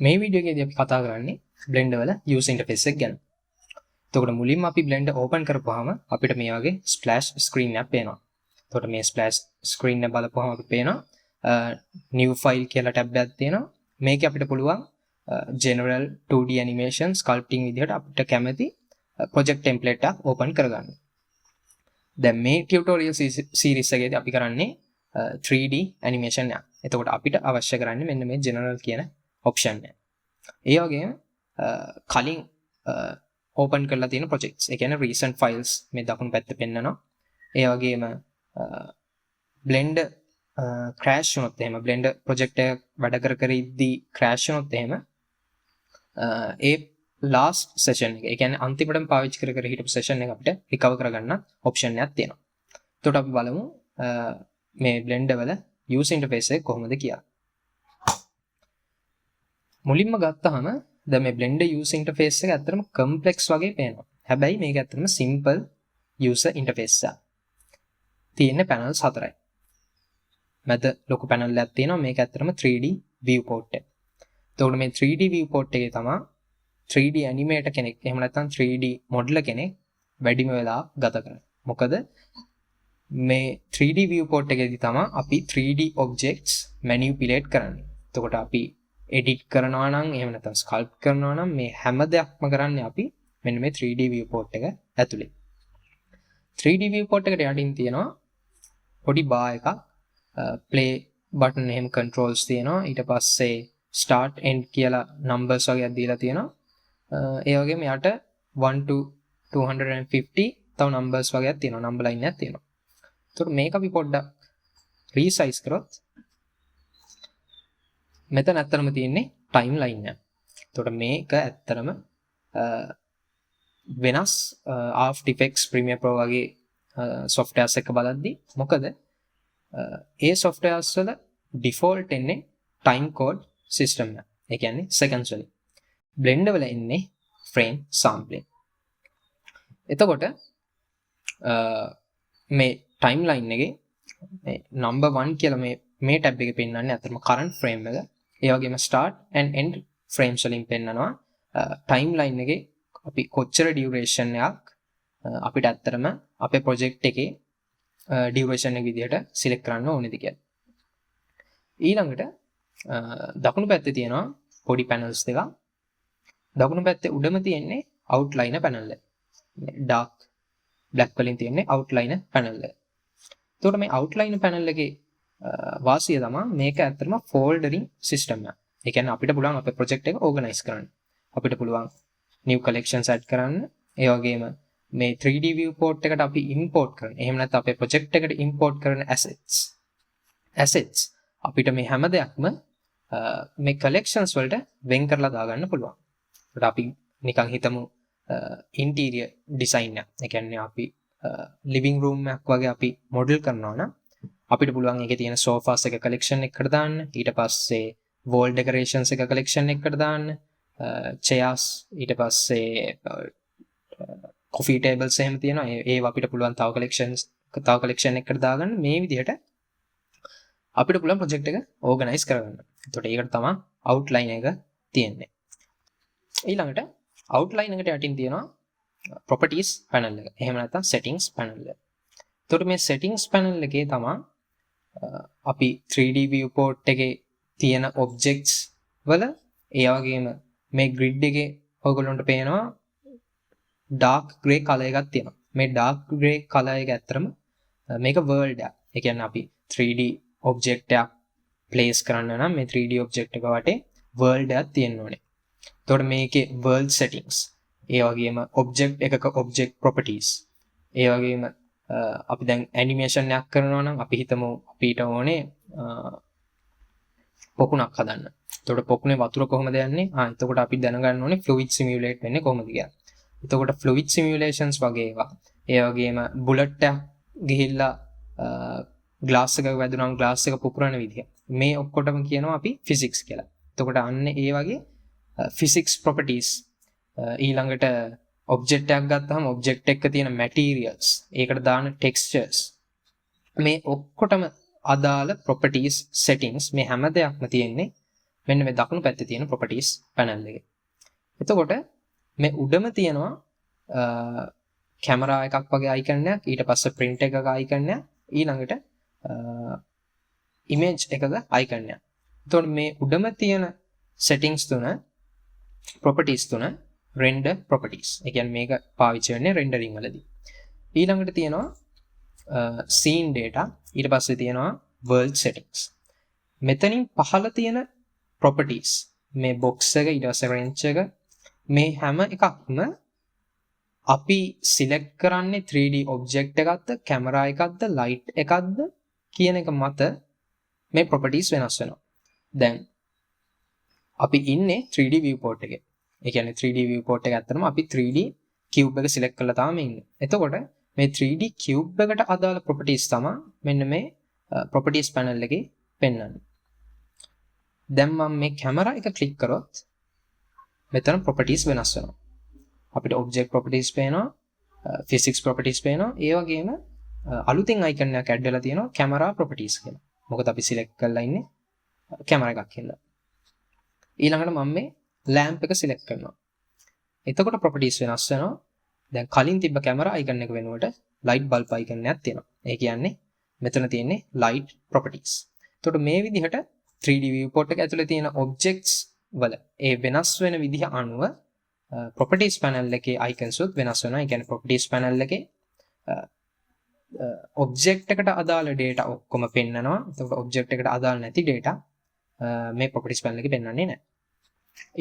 මේ වීඩියෝ එකේදී අපි කතා කරන්නේ Blender වල user interface එක ගැන. එතකොට මුලින්ම අපි Blender open කරපුවාම අපිට මේ වගේ splash screen එකක් පේනවා. එතකොට මේ splash screen එක බලපුවාම අපිට පේනවා new file කියලා tab එකක් තියෙනවා. මේකේ අපිට පුළුවන් general 2D animation sculpting විදිහට අපිට කැමති project template එකක් open කරගන්න. දැන් මේ tutorial series එකේදී අපි කරන්නේ 3D animation එක. එතකොට අපිට අවශ්‍ය කරන්නේ මෙන්න මේ general කියන option එක. ඒ වගේම කලින් open කරලා තියෙන projects. ඒ කියන්නේ recent files මේ දකුණු පැත්තේ පෙන්නනවා. ඒ වගේම Blender crash වුණොත් එහෙම Blender project එක වැඩ කර ඉද්දී crash වුණොත් එහෙම ඒ last session එක. ඒ කියන්නේ අන්තිමටම පාවිච්චි කර හිටපු session එක අපිට recover කරගන්න option එකක් තියෙනවා. එතකොට අපි බලමු මේ Blender වල user interface එක කොහොමද කියලා. මුලින්ම ගත්තාම දැන් මේ Blender user interface එක ඇත්තටම complex වගේ පේනවා. හැබැයි මේක ඇත්තටම simple user interface එකක්. තියෙන panels 4යි. මැද ලොකු panel එකක් තියෙනවා. මේක ඇත්තටම 3D viewport එක. එතකොට මේ 3D viewport එකේ තමයි 3D animator කෙනෙක් එහෙම නැත්නම් 3D modeler කෙනෙක් වැඩිම වෙලා ගත කරන්නේ. මොකද මේ 3D viewport එකේදී තමයි අපි 3D objects manipulate කරන්නේ. එතකොට අපි edit කරනවා නම් එහෙම නැත්නම් sculpt කරනවා නම් මේ හැම දෙයක්ම කරන්නේ අපි මෙන්න මේ 3D viewport එක ඇතුලේ. 3D viewport එකට යටින් තියෙනවා පොඩි bar එකක් play button එහෙම controls තියෙනවා. ඊට පස්සේ start end කියලා numbers වගේක් දීලා තියෙනවා. ඒ වගේම යට 1 to 250 තව numbers වගේක් තියෙනවා. number line එකක් තියෙනවා. එතකොට මේක අපි පොඩ්ඩක් resize කරොත් මෙතන ඇත්තටම තියෙන්නේ timeline එක. එතකොට මේක ඇත්තටම වෙනස් After Effects Premiere Pro වගේ softwares එක බලද්දි මොකද ඒ softwares වල default එන්නේ time code system එක. ඒ කියන්නේ seconds වලින්. Blender වල එන්නේ frame sampling. එතකොට මේ timeline එකේ මේ number 1 කියලා මේ tab එකේ පෙන්නන්නේ අතරම current frame එක. ඒ වගේම start and end frames වලින් පෙන්නනවා timeline එකේ අපි කොච්චර duration එකක් අපිට ඇත්තටම අපේ project එකේ duration එක විදිහට select කරන්න ඕනේද කියලා. ඊළඟට දකුණු පැත්තේ තියෙනවා පොඩි panels දෙකක්. දකුණු පැත්තේ උඩම තියෙන්නේ outliner panel එක. dark black වලින් තියෙන්නේ outliner panel එක. එතකොට මේ outliner panel එකේ වාසිය තමයි මේක ඇත්තටම foldering system එක. ඒ කියන්නේ අපිට පුළුවන් අපේ project එක organize කරන්න. අපිට පුළුවන් new collections add කරන්න. ඒ වගේම මේ 3D viewport එකට අපි import කරන. එහෙම නැත්නම් අපේ project එකට import කරන assets අපිට මේ හැම දෙයක්ම මේ collections වලට වෙන් කරලා දාගන්න පුළුවන්. ඒකට අපි නිකන් හිතමු interior design එක. ඒ කියන්නේ අපි living room එකක් වගේ අපි model කරනවා නම් අපිට පුළුවන් ඒකේ තියෙන sofas එක collection එකකට දාන්න. ඊට පස්සේ wall decorations එක collection එකකට දාන්න. chairs ඊට පස්සේ coffee tables එහෙම තියෙනවා. ඒව අපිට පුළුවන් තව collection එකකට දාගන්න. මේ විදිහට අපිට පුළුවන් project එක organize කරගන්න. එතකොට ඒකට තමයි outline එක තියෙන්නේ. ඊළඟට outline එකට යටින් තියෙනවා properties panel එක. එහෙම නැත්නම් settings panel එක. එතකොට මේ settings panel එකේ තමයි අපි 3D viewport එකේ තියෙන objects වල ඒ වගේම මේ grid එකේ ඔයගොල්ලන්ට පේනවා dark grey color එකක් තියෙනවා. මේ dark grey color එක ඇත්තටම මේක world එක. ඒ කියන්නේ අපි 3D object එකක් place කරන්න නම් මේ 3D object එක වටේ world එකක් තියෙන්න ඕනේ. එතකොට මේකේ world settings ඒ වගේම object එකක object properties ඒ වගේම අපි දැන් animation එකක් කරනවා නම් අපි හිතමු අපිට ඕනේ පොකුණක් හදන්න. එතකොට පොකුණේ වතුර කොහොමද යන්නේ? එතකොට අපි දැනගන්න ඕනේ fluid simulate වෙන්නේ කොහොමද කියලා. එතකොට fluid simulations වගේ ඒවා. ඒ වගේම bullet එකක් ගිහිල්ලා glass එකක වැදුනම glass එක පුපුරන විදිය. මේ ඔක්කොටම කියනවා අපි physics කියලා. එතකොට අන්න ඒ වගේ physics properties ඊළඟට object එකක් ගත්තාම object එකක තියෙන materials ඒකට දාන textures මේ ඔක්කොටම අදාළ properties settings මේ හැම දෙයක්ම තියෙන්නේ මෙන්න මේ දකුණු පැත්තේ තියෙන properties panel එකේ. එතකොට මේ උඩම තියෙනවා කැමරා එකක් වගේ icon එකක්, ඊට පස්සේ print එකක icon එකක්, ඊළඟට image එකක icon එකක්. එතකොට මේ උඩම තියෙන settings තුන properties තුන render properties. ඒ කියන්නේ මේක පාවිච්චි වෙන්නේ rendering වලදී. ඊළඟට තියෙනවා scene data, ඊට පස්සේ තියෙනවා world settings. මෙතනින් පහළ තියෙන properties මේ box එක, ඊට පස්සේ wrench එක, මේ හැම එකක්ම අපි select කරන්නේ 3D object එකක්ද, camera එකක්ද, light එකක්ද කියන එක මත මේ properties වෙනස් වෙනවා. දැන් අපි ඉන්නේ 3D viewport එකේ. ඒ කියන්නේ 3D viewport එක ඇත්තටම අපි 3D cube එක select කරලා තමයි ඉන්නේ. එතකොට මේ 3D cube එකට අදාළ properties තමයි මෙන්න මේ properties panel එකේ පෙන්වන්නේ. දැන් මම මේ camera එක click කරොත් මෙතන properties වෙනස් වෙනවා. අපිට object properties පේනවා, physics properties පේනවා, ඒ වගේම අලුතෙන් icon එකක් add වෙලා තියෙනවා camera properties කියලා. මොකද අපි select කරලා ඉන්නේ camera එකක් හින්දා. ඊළඟට මම මේ lamp එක select කරනවා. එතකොට properties වෙනස් වෙනවා. දැන් කලින් තිබ්බ camera icon එක වෙනුවට light bulb icon එකක් තියෙනවා. ඒ කියන්නේ මෙතන තියෙන්නේ light properties. එතකොට මේ විදිහට 3D viewport එක ඇතුලේ තියෙන objects වල ඒ වෙනස් වෙන විදිහ අනුව properties panel එකේ icons උත් වෙනස් වෙනවා. ඒ කියන්නේ properties panel එකේ object එකට අදාළ data ඔක්කොම පෙන්නනවා. එතකොට object එකට අදාළ නැති data මේ properties panel එකේ පෙන්වන්නේ නැහැ.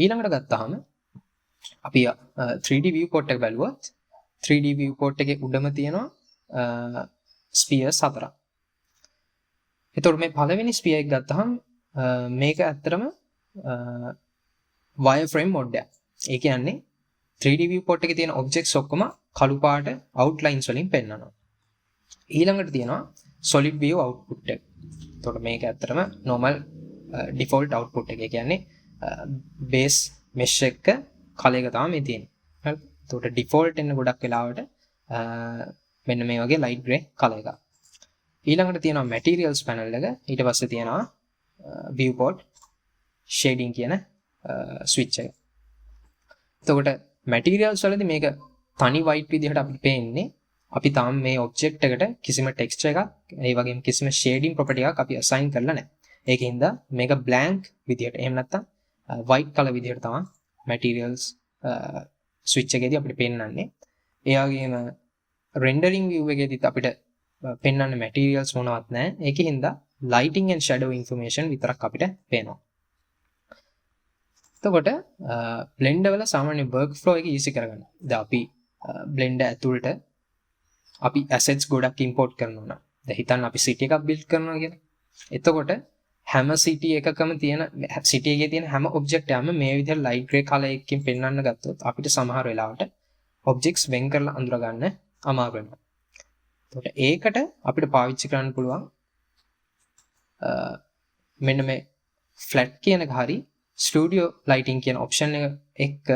ඊළඟට ගත්තාම අපි 3D viewport එක බැලුවොත් 3D viewport එකේ උඩම තියෙනවා spheres 4ක්. එතකොට මේ පළවෙනි sphere එක ගත්තාම මේක ඇත්තටම wireframe mode එක. ඒ කියන්නේ 3D viewport එකේ තියෙන objects ඔක්කොම කළු පාට outlines වලින් පෙන්වනවා. ඊළඟට තියෙනවා solid view output එක. එතකොට මේක ඇත්තටම normal default output එක. ඒ කියන්නේ base mesh එක color එක තමයි මේ තියෙන්නේ. හරි. එතකොට default එන්න ගොඩක් වෙලාවට මෙන්න මේ වගේ light gray color එකක්. ඊළඟට තියෙනවා materials panel එක. ඊට පස්සේ තියෙනවා viewport shading කියන switch එක. එතකොට materials වලදී මේක තනි white විදිහට අපිට පේන්නේ. අපි තාම මේ object එකට කිසිම texture එකක්, ඒ වගේම කිසිම shading property එකක් අපි assign කරලා නැහැ. ඒකින්ද මේක blank විදිහට, එහෙම නැත්නම් white color විදිහට තමයි materials switch එකේදී අපිට පෙන්වන්නේ. ඒ වගේම rendering view එකේදීත් අපිට පෙන්වන්න materials මොනවත් නැහැ. ඒකින්ද lighting and shadow information විතරක් අපිට පේනවා. එතකොට Blender වල සාමාන්‍ය workflow එක easy කරගන්න. දැන් අපි Blender ඇතුළට අපි assets ගොඩක් import කරනවා නම්, දැන් හිතන්න අපි city එකක් build කරනවා කියලා. එතකොට හැම city එකකම තියෙන city එකේ තියෙන හැම object එකක්ම මේ විදිහට light gray color එකකින් පෙන්වන්න ගත්තොත් අපිට සමහර වෙලාවට objects වෙන් කරලා අඳුර ගන්න අමාරු වෙනවා. එතකොට ඒකට අපිට පාවිච්චි කරන්න පුළුවන් මෙන්න මේ flat කියන එක හරි studio lighting කියන option එක එක්ක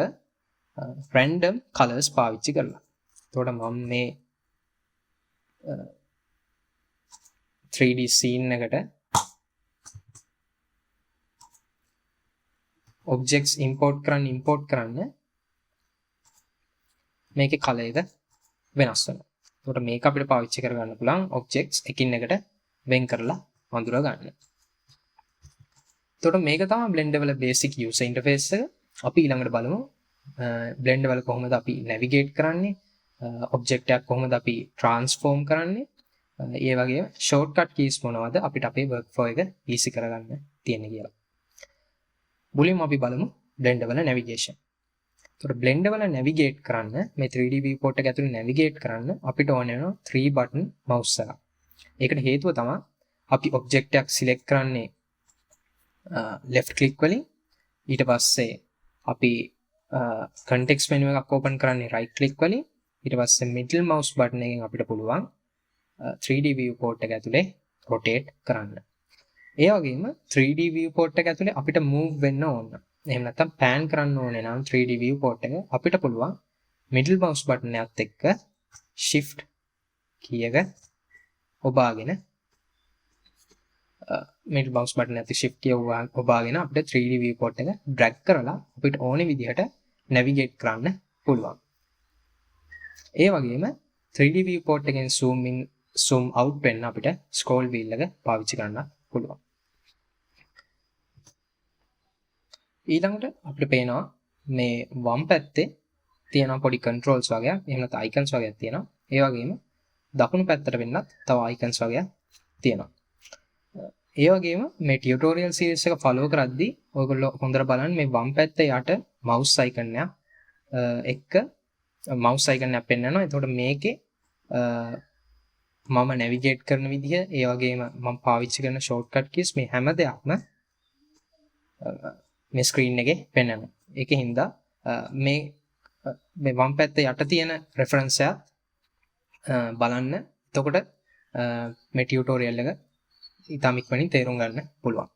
random colors පාවිච්චි කරලා. එතකොට මම මේ 3D scene එකට objects import කරන්න මේකේ color එක වෙනස් වෙනවා. එතකොට මේක අපිට පාවිච්චි කරගන්න පුළුවන් objects එකින් එකට වෙන් කරලා අඳුර ගන්න. එතකොට මේක තමයි Blender වල basic user interface එක. අපි ඊළඟට බලමු Blender වල කොහොමද අපි navigate කරන්නේ, object එකක් කොහොමද අපි transform කරන්නේ, ඒ වගේ shortcut keys මොනවද අපිට අපේ workflow එක easy කරගන්න තියෙන්නේ කියලා. මුලින්ම අපි බලමු Blender වල navigation. එතකොට Blender වල navigate කරන්න, මේ 3D viewport එක ඇතුලේ navigate කරන්න අපිට ඕන වෙනවා 3 button mouse එකක්. ඒකට හේතුව තමයි අපි object එකක් select කරන්නේ left click වලින්, ඊට පස්සේ අපි context menu එකක් open කරන්නේ right click වලින්, ඊට පස්සේ middle mouse button එකෙන් අපිට පුළුවන් 3D viewport එක ඇතුලේ rotate කරන්න. ඒ වගේම 3D viewport එක ඇතුලේ අපිට move වෙන්න ඕන. එහෙම නැත්නම් pan කරන්න ඕනේ නම් 3D viewport එක අපිට පුළුවන් middle mouse button එකත් එක්ක shift key එක ඔබාගෙන middle mouse button එකත් shift key ඔබාගෙන අපිට 3D viewport එක drag කරලා අපිට ඕනේ විදිහට navigate කරන්න පුළුවන්. ඒ වගේම 3D viewport එකෙන් zoom in zoom out වෙන්න අපිට scroll wheel එක පාවිච්චි කරන්න පුළුවන්. ඊළඟට අපිට පේනවා මේ වම් පැත්තේ තියෙන පොඩි controls වගේක් එහෙම නැත්නම් icons වගේක් තියෙනවා. ඒ වගේම දකුණු පැත්තට වෙන්නත් තව icons වගේක් තියෙනවා. ඒ වගේම මේ tutorial series එක follow කරද්දී ඔයගොල්ලෝ හොඳට බලන්න මේ වම් පැත්තේ යට mouse icon එක mouse icon එකක් පෙන්වනවා. එතකොට මේකේ මම navigate කරන විදිහ ඒ වගේම මම පාවිච්චි කරන shortcut keys මේ හැම දෙයක්ම මේ screen එකේ පෙන්වනවා. ඒකෙන් හින්දා මේ වම් පැත්තේ යට තියෙන reference එක බලන්න. එතකොට මේ tutorial එක ඉතාම ඉක්මනින් තේරුම් ගන්න පුළුවන්.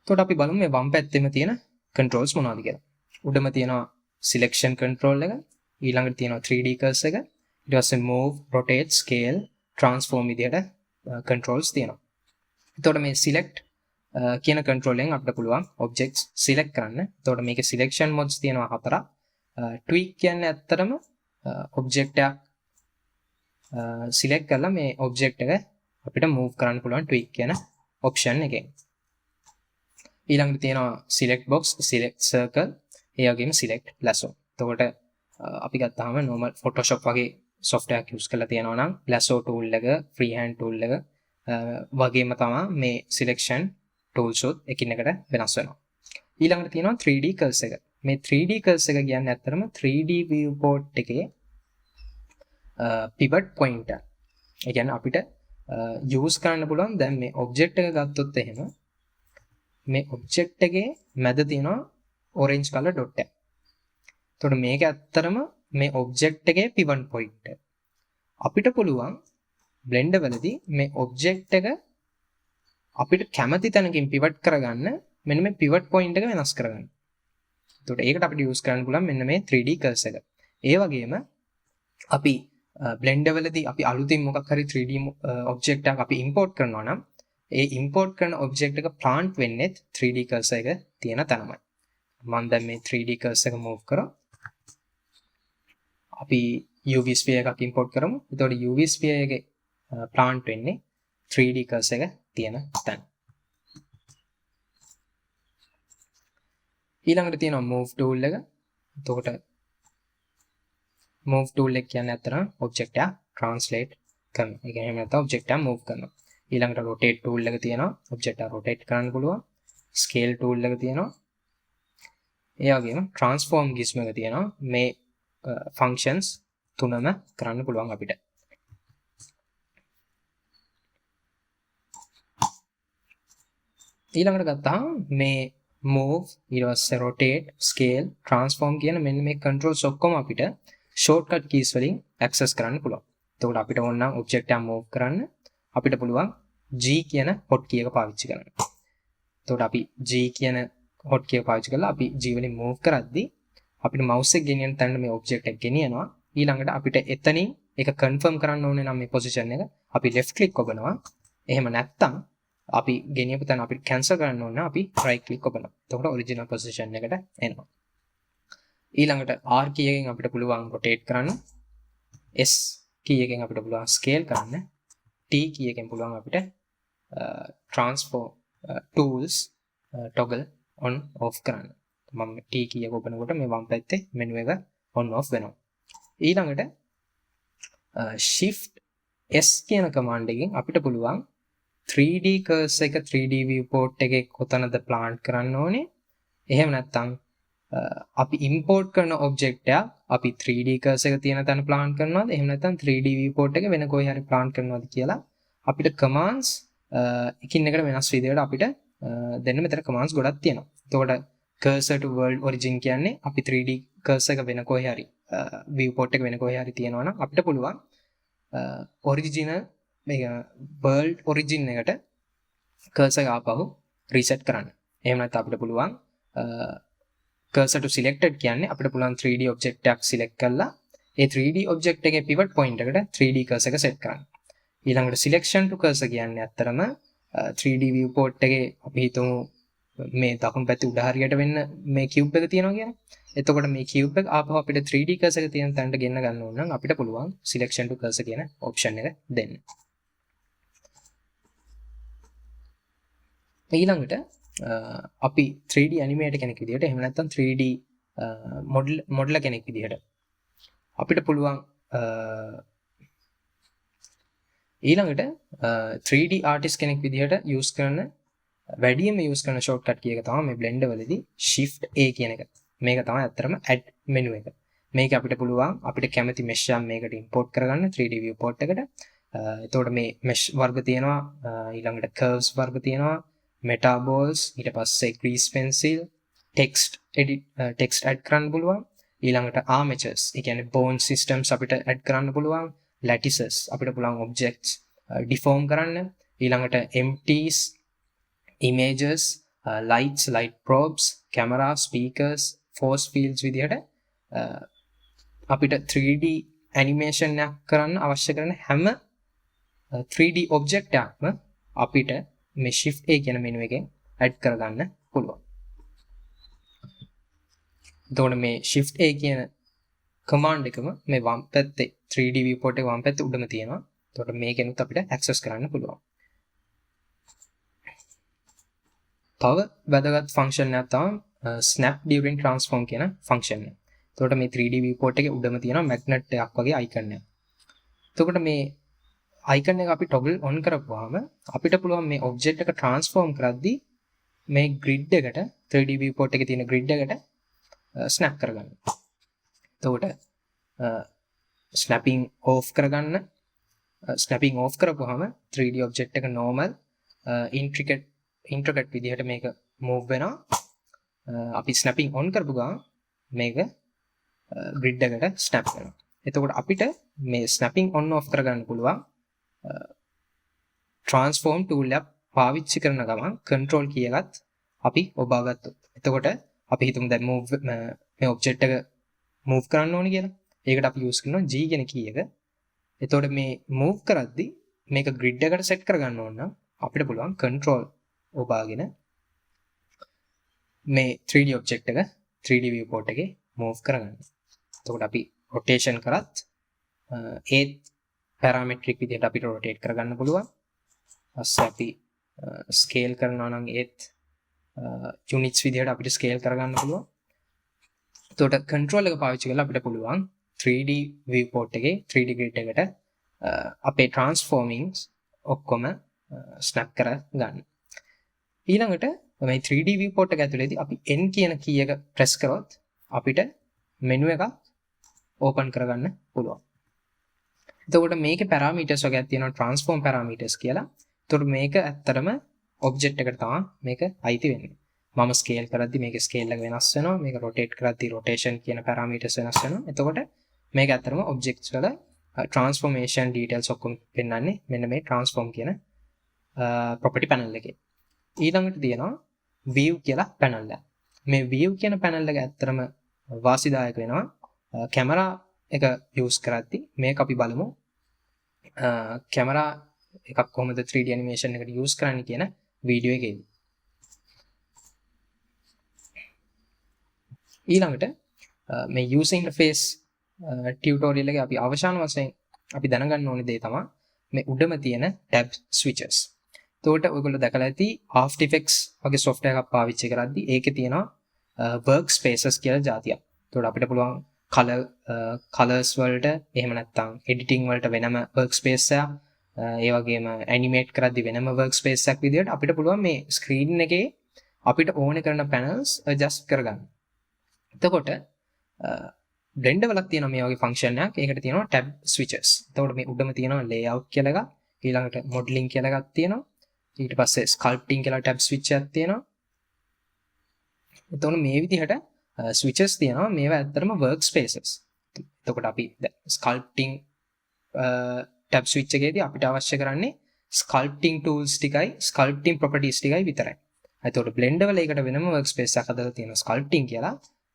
එතකොට අපි බලමු මේ වම් පැත්තේම තියෙන controls මොනවද කියලා. උඩම තියෙනවා selection control එක, ඊළඟට තියෙනවා 3D cursor එක, ඊට පස්සේ move, rotate, scale, transform විදියට controls තියෙනවා. එතකොට මේ select කියන control එකෙන් අපිට පුළුවන් objects select කරන්න. එතකොට මේකේ selection modes තියෙනවා 4ක්. tweak කියන්නේ ඇත්තටම object එකක් select කරලා මේ object එක අපිට move කරන්න පුළුවන් tweak කියන option එකෙන්. ඊළඟට තියෙනවා select box, select circle, ඒ වගේම select lasso. එතකොට අපි ගත්තාම normal Photoshop වගේ software එකක් use කරලා තියෙනවා නම් lasso tool එක, freehand tool එක වගේම තමයි මේ selection tools උත් එකින් එකට වෙනස් වෙනවා. ඊළඟට තියෙනවා 3D cursor එක. මේ 3D cursor එක කියන්නේ ඇත්තටම 3D viewport එකේ pivot pointer. ඒ කියන්නේ අපිට use කරන්න පුළුවන් දැන් මේ object එක ගත්තොත් එහෙම මේ object එකේ මැද තියෙනවා orange color dot එක. එතකොට මේක ඇත්තටම මේ object එකේ pivot pointer. අපිට පුළුවන් blender වලදී මේ object එක අපිට කැමති තැනකින් pivot කරගන්න මෙන්න මේ pivot point එක වෙනස් කරගන්න. එතකොට ඒකට අපිට use කරන්න පුළුවන් මෙන්න මේ 3D cursor එක. ඒ වගේම අපි blender වලදී අපි අලුතින් මොකක් හරි 3D object එකක් අපි import කරනවා නම් ඒ import කරන object එක plant වෙන්නේ 3D cursor එක තියෙන තැනමයි. මම දැන් මේ 3D cursor එක move කරා. අපි UV sphere එකක් import කරමු. එතකොට UV sphere එකේ plant වෙන්නේ 3D cursor එක තියෙන තැන. ඊළඟට තියෙනවා move tool එක. එතකොට move tool එක කියන්නේ අතරම object එක translate කරනවා. ඒ කියන්නේ එහෙම නැත්නම් object එක move කරනවා. ඊළඟට rotate tool එක තියෙනවා. object එක rotate කරන්න පුළුවන්. scale tool එක තියෙනවා. ඒ වගේම transform gizmo එක තියෙනවා. මේ functions තුනම කරන්න පුළුවන් අපිට. ඊළඟට ගත්තාම මේ move ඊට පස්සේ rotate, scale, transform කියන මෙන්න මේ controls ඔක්කොම අපිට shortcut keys වලින් access කරන්න පුළුවන්. එතකොට අපිට ඕන නම් object එක move කරන්න අපිට පුළුවන් G කියන hotkey එක පාවිච්චි කරන්න. එතකොට අපි G කියන hotkey එක පාවිච්චි කරලා අපි G වලින් move කරද්දී අපිට mouse එක ගෙනියන තැනට මේ object එක ගෙනියනවා. ඊළඟට අපිට එතනින් ඒක confirm කරන්න ඕනේ නම් මේ position එක අපි left click ඔබනවා. එහෙම නැත්නම් අපි ගෙනියපු තැන අපිට cancel කරන්න ඕන නම් අපි right click ඔබනවා. එතකොට original position එකට එනවා. ඊළඟට R key එකෙන් අපිට පුළුවන් rotate කරන්න. S key එකෙන් අපිට පුළුවන් scale කරන්න. T key එකෙන් පුළුවන් අපිට transform tools toggle on off කරන්න. මම T key එක ඔබනකොට මේ වම් පැත්තේ menu එක on off වෙනවා. ඊළඟට shift S කියන command එකෙන් අපිට පුළුවන් 3D cursor එක 3D viewport එකේ කොතනද plant කරන්න ඕනේ. එහෙම නැත්නම් අපි import කරන object එක අපි 3D cursor එක තියෙන තැන plant කරනවද? එහෙම නැත්නම් 3D viewport එක වෙන කොහේ හරි plant කරනවද කියලා අපිට commands එකින් එකට වෙනස් විදිහට අපිට දෙන්න මෙතන commands ගොඩක් තියෙනවා. එතකොට cursor to world origin කියන්නේ අපි 3D cursor එක වෙන කොහේ හරි viewport එක වෙන කොහේ හරි තියෙනවා නම් අපිට පුළුවන් original මේක world origin එකට cursor එක ආපහු reset කරන්න. එහෙම නැත්නම් අපිට පුළුවන් cursor to selected කියන්නේ අපිට පුළුවන් 3D object එකක් select කරලා ඒ 3D object එකේ pivot point එකට 3D cursor එක set කරන්න. ඊළඟට selection to cursor කියන්නේ ඇත්තරම 3D viewport එකේ අපි හිතමු මේ දකුණු පැත්තේ උඩ හරියට වෙන්න මේ cube එක තියෙනවා කියලා. එතකොට මේ cube එක ආපහු අපිට 3D cursor එක තියෙන තැනට ගෙන්න ගන්න ඕන නම් අපිට පුළුවන් selection to cursor කියන option එක දෙන්න. ඊළඟට අපි 3D animator කෙනෙක් විදිහට එහෙම නැත්නම් 3D modeler කෙනෙක් විදිහට අපිට පුළුවන් ඊළඟට 3D artist කෙනෙක් විදිහට use කරන වැඩියෙන්ම use කරන shortcut key එක තමයි මේ blender වලදී shift A කියන එක. මේක තමයි අත්‍තරම add menu එක. මේක අපිට පුළුවන් අපිට කැමති mesh එකක් මේකට import කරගන්න 3D viewport එකට. එතකොට මේ mesh වර්ග තියෙනවා ඊළඟට curves වර්ග තියෙනවා meta balls ඊට පස්සේ grease pencil text add කරන්න පුළුවන්. ඊළඟට armatures ඒ කියන්නේ bone systems අපිට add කරන්න පුළුවන්. lattices අපිට පුළුවන් objects deform කරන්න. ඊළඟට empties images lights light probes camera speakers force fields විදිහට අපිට 3D animation එකක් කරන්න අවශ්‍ය කරන හැම 3D object එකක්ම අපිට මේ shift A කියන menu එකෙන් add කරගන්න පුළුවන්. එතකොට මේ shift A කියන command එකම මේ වම් පැත්තේ 3D viewport එක වම් පැත්තේ උඩම තියෙනවා. එතකොට මේකෙනුත් අපිට access කරන්න පුළුවන්. තව වැදගත් function එකක් තමයි snap during transform කියන function එක. එතකොට මේ 3D viewport එකේ උඩම තියෙනවා magnet එකක් වගේ icon එකක්. එතකොට මේ icon එක අපි toggle on කරපුවාම අපිට පුළුවන් මේ object එක transform කරද්දී මේ grid එකට 3D viewport එකේ තියෙන grid එකට snap කරගන්න. එතකොට snapping off කරගන්න snapping off කරපුවාම 3D object එක normal intricate විදිහට මේක move වෙනවා. අපි snapping on කරපු ගමන් මේක grid එකට snap වෙනවා. එතකොට අපිට මේ snapping on off කරගන්න පුළුවන් transform tool එක පාවිච්චි කරන ගමන් control key එකත් අපි ඔබා ගත්තොත්. එතකොට අපි හිතමු දැන් move මේ object එක move කරන්න ඕනේ කියලා. ඒකට අපි use කරනවා G කියන key එක. එතකොට මේ move කරද්දී මේක grid එකට set කරගන්න ඕන නම් අපිට පුළුවන් control ඔබාගෙන මේ 3D object එක 3D viewport එකේ move කරගන්න. එතකොට අපි rotation කරත් ඒ parametric විදිහට අපිට rotate කරගන්න පුළුවන්. ඊපස්සේ අපි scale කරනවා නම් ඒත් units විදිහට අපිට scale කරගන්න පුළුවන්. එතකොට control එක පාවිච්චි කරලා අපිට පුළුවන් 3D viewport එකේ 3D grid එකට අපේ transformings ඔක්කොම snap කර ගන්න. ඊළඟට මේ 3D viewport එක ඇතුළේදී අපි N කියන key එක press කරොත් අපිට menu එකක් open කරගන්න පුළුවන්. එතකොට මේකේ parameters වගේක් තියෙනවා transform parameters කියලා. එතකොට මේක ඇත්තටම object එකට තමයි මේක අයිති වෙන්නේ. මම scale කරද්දි මේකේ scale එක වෙනස් වෙනවා. මේක rotate කරද්දි rotation කියන parameters වෙනස් වෙනවා. එතකොට මේක ඇත්තටම objects වල transformation details ඔක්කොම පෙන්වන්නේ මෙන්න මේ transform කියන property panel එකේ. ඊළඟට තියෙනවා view කියලා panel එක. මේ view කියන panel එක ඇත්තටම වාසිදායක වෙනවා camera එක use කරද්දි. මේක අපි බලමු camera එකක් කොහොමද 3D animation එකට use කරන්නේ කියන වීඩියෝ එකේදී. ඊළඟට මේ user interface tutorial එකේ අපි අවසාන වශයෙන් අපි දැනගන්න ඕනේ දේ තමයි මේ උඩම තියෙන tab switches. එතකොට ඔයගොල්ලෝ දැකලා ඇති After Effects වගේ software එකක් පාවිච්චි කරද්දී ඒකේ තියෙනවා workspaces කියලා જાතියක්. එතකොට අපිට පුළුවන් colors වලට එහෙම නැත්නම් editing වලට වෙනම workspace එකක් ඒ වගේම animate කරද්දී වෙනම workspace එකක් විදිහට අපිට පුළුවන් මේ screen එකේ අපිට ඕනේ කරන panels adjust කරගන්න. එතකොට Blender වලක් තියෙනවා මේ වගේ function එකක්. ඒකට තියෙනවා tab switches. එතකොට මේ උඩම තියෙනවා layout කියලා එකක්. ඊළඟට modeling කියලා එකක් තියෙනවා. ඊට පස්සේ sculpting කියලා tab switch එකක් තියෙනවා. එතකොට මේ විදිහට switches තියෙනවා. මේවා ඇත්තටම workspaces. එතකොට අපි sculpting tab switch එකේදී අපිට අවශ්‍ය කරන්නේ sculpting tools ටිකයි sculpting properties ටිකයි විතරයි. එතකොට Blender වල ඒකට වෙනම workspace එකක් හදලා තියෙනවා sculpting කියලා.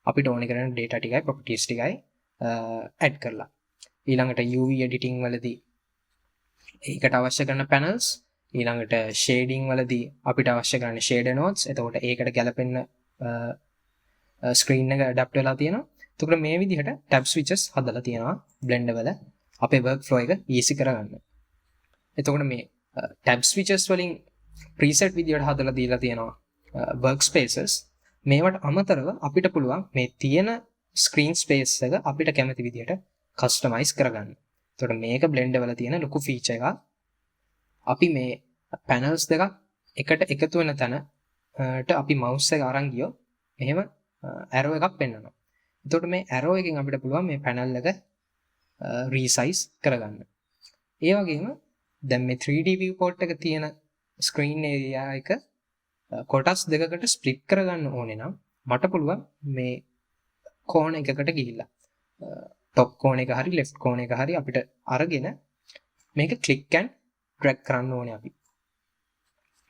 අපිට ඕනේ කරන data ටිකයි properties ටිකයි add කරලා. ඊළඟට UV editing වලදී ඒකට අවශ්‍ය කරන panels ඊළඟට ෂේඩිං වලදී අපිට අවශ්‍ය කරන්නේ ෂේඩර් නෝඩ්ස්. එතකොට ඒකට ගැලපෙන්න ස්ක්‍රීන් එක ඇඩැප්ට් වෙලා තියෙනවා. එතකොට මේ විදිහට ටැබ් ස්විචස් හදලා තියෙනවා Blender වල අපේ work flow එක easy කරගන්න. එතකොට මේ ටැබ් ස්විචස් වලින් preset විදිහට හදලා දීලා තියෙනවා workspaces. මේවට අමතරව අපිට පුළුවන් මේ තියෙන screen space එක අපිට කැමති විදිහට customize කරගන්න. එතකොට මේක Blender වල තියෙන ලොකු feature එකක්. අපි මේ panels දෙකක් එකට එකතු වෙන තැනට අපි mouse එක අරන් ගියොත් මෙහෙම arrow එකක් පෙන්වනවා. එතකොට මේ arrow එකෙන් අපිට පුළුවන් මේ panel එක resize කරගන්න. ඒ වගේම දැන් මේ 3D viewport එක තියෙන screen area එක කොටස් දෙකකට split කරගන්න ඕනේ නම් මට පුළුවන් මේ කෝණ එකකට ගිහිල්ලා top කෝණ එක හරි left කෝණ එක හරි අපිට අරගෙන මේක click and drag කරන්න ඕනේ අපි.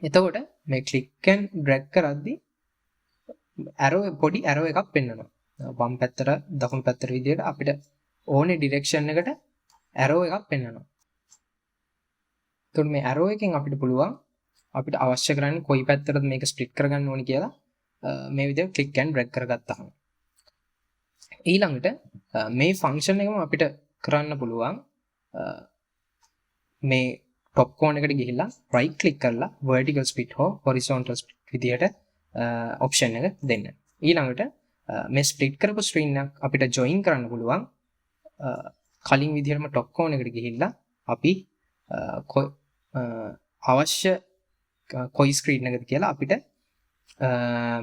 එතකොට මේ click and drag කරද්දී පොඩි arrow එකක් පෙන්වනවා. වම් පැත්තට දකුණු පැත්තට විදිහට අපිට ඕනේ direction එකට arrow එකක් පෙන්වනවා. එතකොට මේ arrow එකෙන් අපිට පුළුවන් අපිට අවශ්‍ය කරන්නේ කොයි පැත්තටද මේක split කරගන්න ඕනේ කියලා මේ විදිහට click and drag කරගත්තාම. ඊළඟට මේ function එකම අපිට කරන්න පුළුවන් මේ top corner එකට ගිහිල්ලා right click කරලා vertical split හෝ horizontal split විදිහට option එක දෙන්න. ඊළඟට මේ split කරපු screen එක අපිට join කරන්න පුළුවන් කලින් විදිහටම top corner එකට ගිහිල්ලා අපි අවශ්‍ය කොයි screen එකද කියලා අපිට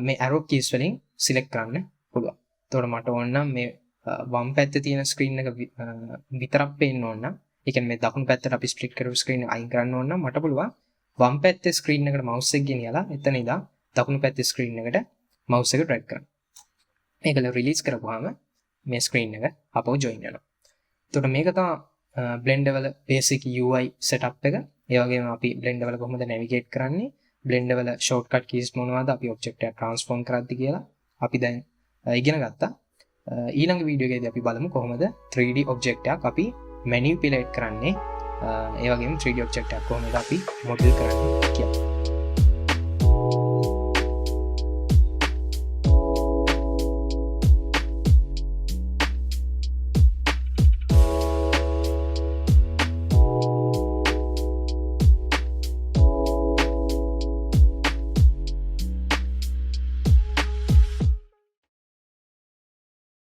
මේ arrow keys වලින් select කරන්න පුළුවන්. එතකොට මට ඕන නම් මේ වම් පැත්තේ තියෙන screen එක විතරක් පේන්න ඕන නම් ඒ කියන්නේ මේ දකුණු පැත්තට අපි split කරපු screen එක අයින් කරන්න ඕන නම් මට පුළුවන් වම් පැත්තේ screen එකට mouse එක ගෙනියලා එතන ඉඳන් දකුණු පැත්තේ screen එකට mouse එක drag කරන්න. මේකල release කරපුවාම මේ screen එක අපව join වෙනවා. එතකොට මේක තමයි Blender වල basic UI setup එක. ඒ වගේම අපි Blender වල කොහොමද navigate කරන්නේ, Blender වල shortcut keys මොනවද, අපි object එක transform කරද්දි කියලා අපි දැන් ඉගෙන ගත්තා. ඊළඟ වීඩියෝ එකේදී අපි බලමු කොහොමද 3D object එකක් අපි manipulate කරන්නේ, ඒ වගේම 3D object එකක් කොහොමද අපි model කරන්නේ කියලා.